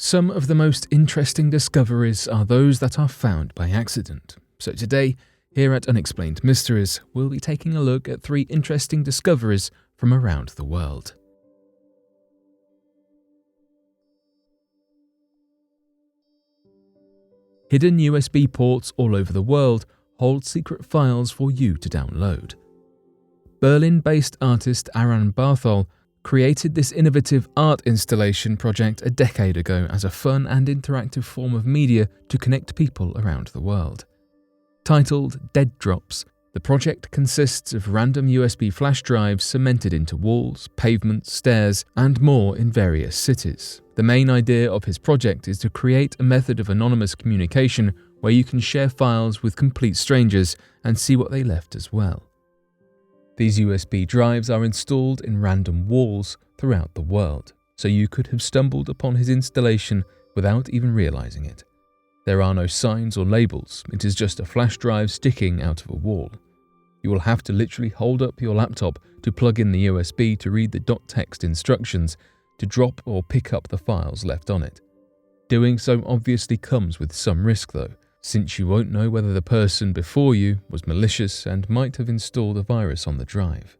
Some of the most interesting discoveries are those that are found by accident. So today, here at Unexplained Mysteries, we'll be taking a look at 3 interesting discoveries from around the world. Hidden USB ports all over the world hold secret files for you to download. Berlin-based artist Aram Bartholl created this innovative art installation project a decade ago as a fun and interactive form of media to connect people around the world. Titled Dead Drops, the project consists of random USB flash drives cemented into walls, pavements, stairs, and more in various cities. The main idea of his project is to create a method of anonymous communication where you can share files with complete strangers and see what they left as well. These USB drives are installed in random walls throughout the world, so you could have stumbled upon his installation without even realizing it. There are no signs or labels, it is just a flash drive sticking out of a wall. You will have to literally hold up your laptop to plug in the USB to read the .text instructions to drop or pick up the files left on it. Doing so obviously comes with some risk though, since you won't know whether the person before you was malicious and might have installed a virus on the drive.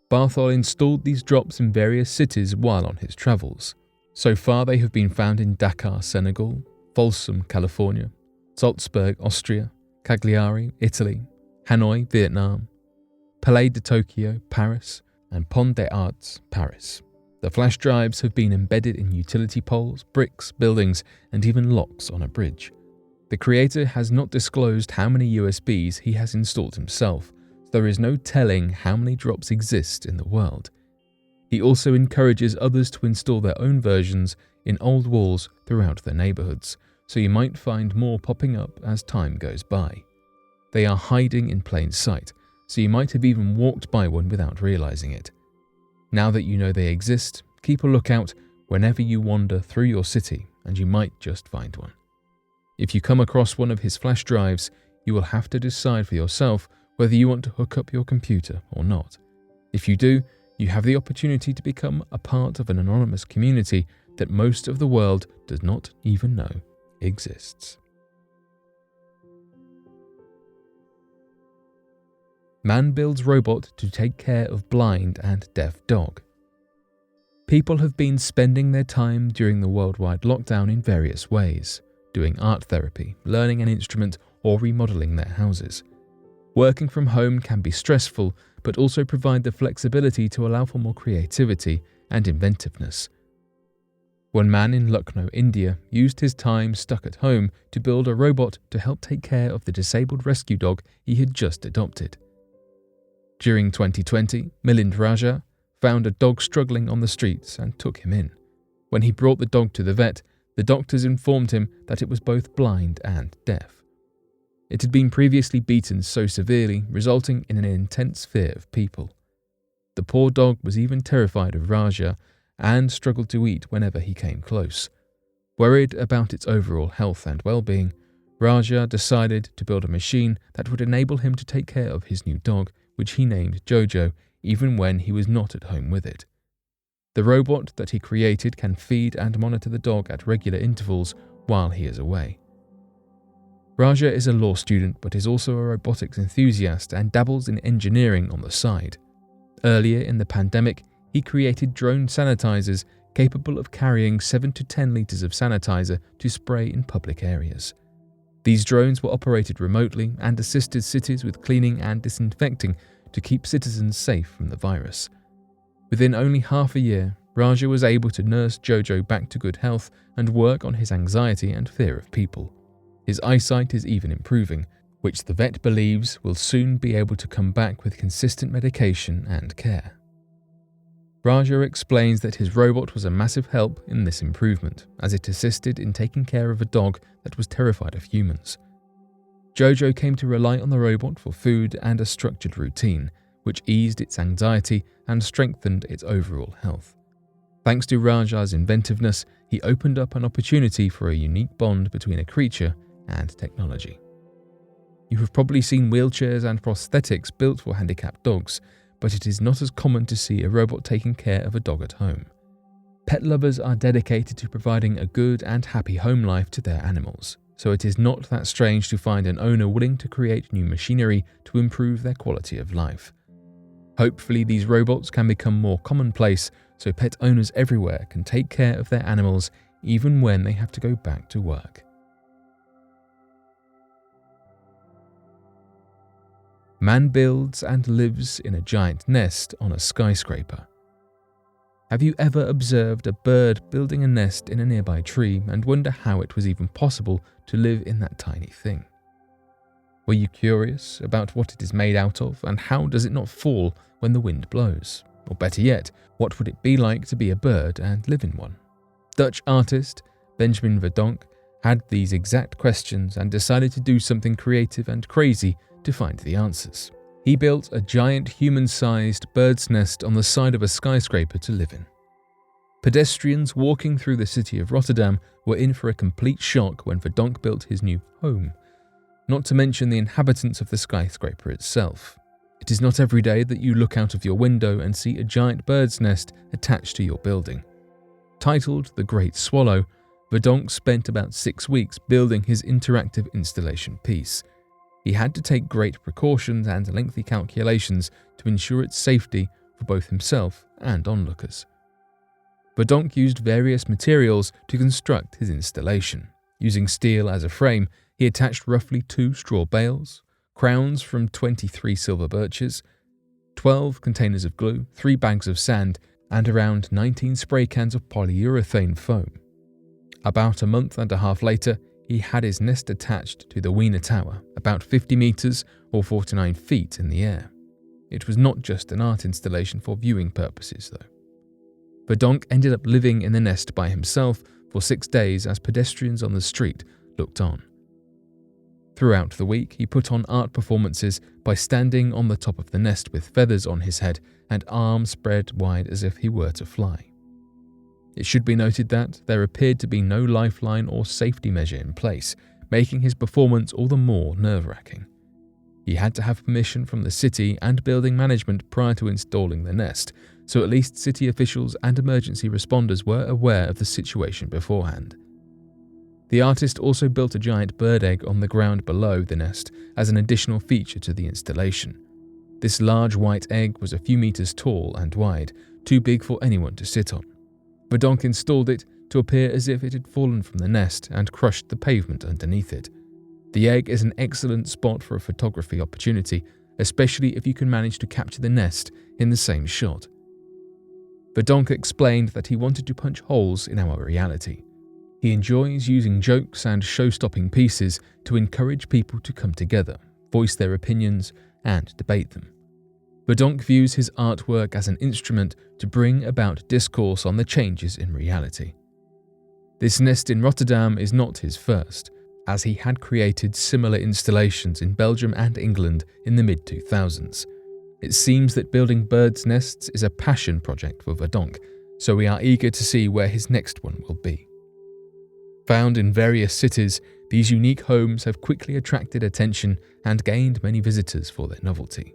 Bartholl installed these drops in various cities while on his travels. So far they have been found in Dakar, Senegal, Folsom, California, Salzburg, Austria, Cagliari, Italy, Hanoi, Vietnam, Palais de Tokyo, Paris, and Pont des Arts, Paris. The flash drives have been embedded in utility poles, bricks, buildings, and even locks on a bridge. The creator has not disclosed how many USBs he has installed himself, so there is no telling how many drops exist in the world. He also encourages others to install their own versions in old walls throughout their neighborhoods, so you might find more popping up as time goes by. They are hiding in plain sight, so you might have even walked by one without realizing it. Now that you know they exist, keep a lookout whenever you wander through your city, and you might just find one. If you come across one of his flash drives, you will have to decide for yourself whether you want to hook up your computer or not. If you do, you have the opportunity to become a part of an anonymous community that most of the world does not even know exists. Man builds robot to take care of blind and deaf dog. People have been spending their time during the worldwide lockdown in various ways, doing art therapy, learning an instrument, or remodeling their houses. Working from home can be stressful, but also provide the flexibility to allow for more creativity and inventiveness. One man in Lucknow, India, used his time stuck at home to build a robot to help take care of the disabled rescue dog he had just adopted. During 2020, Milind Raja found a dog struggling on the streets and took him in. When he brought the dog to the vet, the doctors informed him that it was both blind and deaf. It had been previously beaten so severely, resulting in an intense fear of people. The poor dog was even terrified of Raja and struggled to eat whenever he came close. Worried about its overall health and well-being, Raja decided to build a machine that would enable him to take care of his new dog, which he named Jojo, even when he was not at home with it. The robot that he created can feed and monitor the dog at regular intervals while he is away. Raja is a law student but is also a robotics enthusiast and dabbles in engineering on the side. Earlier in the pandemic, he created drone sanitizers capable of carrying 7 to 10 liters of sanitizer to spray in public areas. These drones were operated remotely and assisted cities with cleaning and disinfecting to keep citizens safe from the virus. Within only half a year, Raja was able to nurse Jojo back to good health and work on his anxiety and fear of people. His eyesight is even improving, which the vet believes will soon be able to come back with consistent medication and care. Raja explains that his robot was a massive help in this improvement, as it assisted in taking care of a dog that was terrified of humans. Jojo came to rely on the robot for food and a structured routine, which eased its anxiety and strengthened its overall health. Thanks to Raja's inventiveness, he opened up an opportunity for a unique bond between a creature and technology. You have probably seen wheelchairs and prosthetics built for handicapped dogs, but it is not as common to see a robot taking care of a dog at home. Pet lovers are dedicated to providing a good and happy home life to their animals, so it is not that strange to find an owner willing to create new machinery to improve their quality of life. Hopefully these robots can become more commonplace so pet owners everywhere can take care of their animals even when they have to go back to work. Man builds and lives in a giant nest on a skyscraper. Have you ever observed a bird building a nest in a nearby tree and wonder how it was even possible to live in that tiny thing? Were you curious about what it is made out of and how does it not fall when the wind blows? Or better yet, what would it be like to be a bird and live in one? Dutch artist Benjamin Verdonk had these exact questions and decided to do something creative and crazy to find the answers. He built a giant human-sized bird's nest on the side of a skyscraper to live in. Pedestrians walking through the city of Rotterdam were in for a complete shock when Verdonk built his new home, not to mention the inhabitants of the skyscraper itself. It is not every day that you look out of your window and see a giant bird's nest attached to your building. Titled The Great Swallow, Verdonk spent about 6 weeks building his interactive installation piece. He had to take great precautions and lengthy calculations to ensure its safety for both himself and onlookers. Verdonk used various materials to construct his installation. Using steel as a frame, he attached roughly 2 straw bales, crowns from 23 silver birches, 12 containers of glue, 3 bags of sand, and around 19 spray cans of polyurethane foam. About a month and a half later, he had his nest attached to the Wiener Tower, about 50 meters or 49 feet in the air. It was not just an art installation for viewing purposes, though. Verdonk ended up living in the nest by himself for 6 days as pedestrians on the street looked on. Throughout the week, he put on art performances by standing on the top of the nest with feathers on his head and arms spread wide as if he were to fly. It should be noted that there appeared to be no lifeline or safety measure in place, making his performance all the more nerve-wracking. He had to have permission from the city and building management prior to installing the nest, so at least city officials and emergency responders were aware of the situation beforehand. The artist also built a giant bird egg on the ground below the nest as an additional feature to the installation. This large white egg was a few meters tall and wide, too big for anyone to sit on. Verdonk installed it to appear as if it had fallen from the nest and crushed the pavement underneath it. The egg is an excellent spot for a photography opportunity, especially if you can manage to capture the nest in the same shot. Verdonk explained that he wanted to punch holes in our reality. He enjoys using jokes and show-stopping pieces to encourage people to come together, voice their opinions, and debate them. Verdonk views his artwork as an instrument to bring about discourse on the changes in reality. This nest in Rotterdam is not his first, as he had created similar installations in Belgium and England in the mid-2000s. It seems that building birds' nests is a passion project for Verdonk, so we are eager to see where his next one will be. Found in various cities, these unique homes have quickly attracted attention and gained many visitors for their novelty.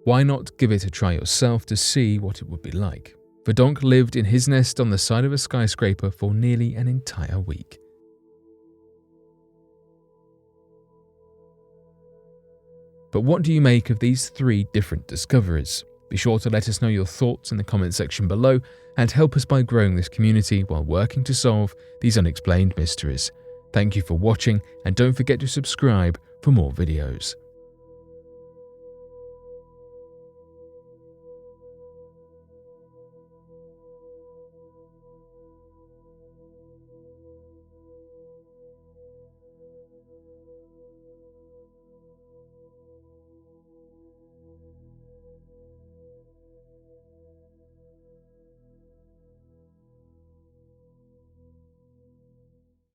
Why not give it a try yourself to see what it would be like? Verdonk lived in his nest on the side of a skyscraper for nearly an entire week. But what do you make of these 3 different discoveries? Be sure to let us know your thoughts in the comment section below and help us by growing this community while working to solve these unexplained mysteries. Thank you for watching and don't forget to subscribe for more videos.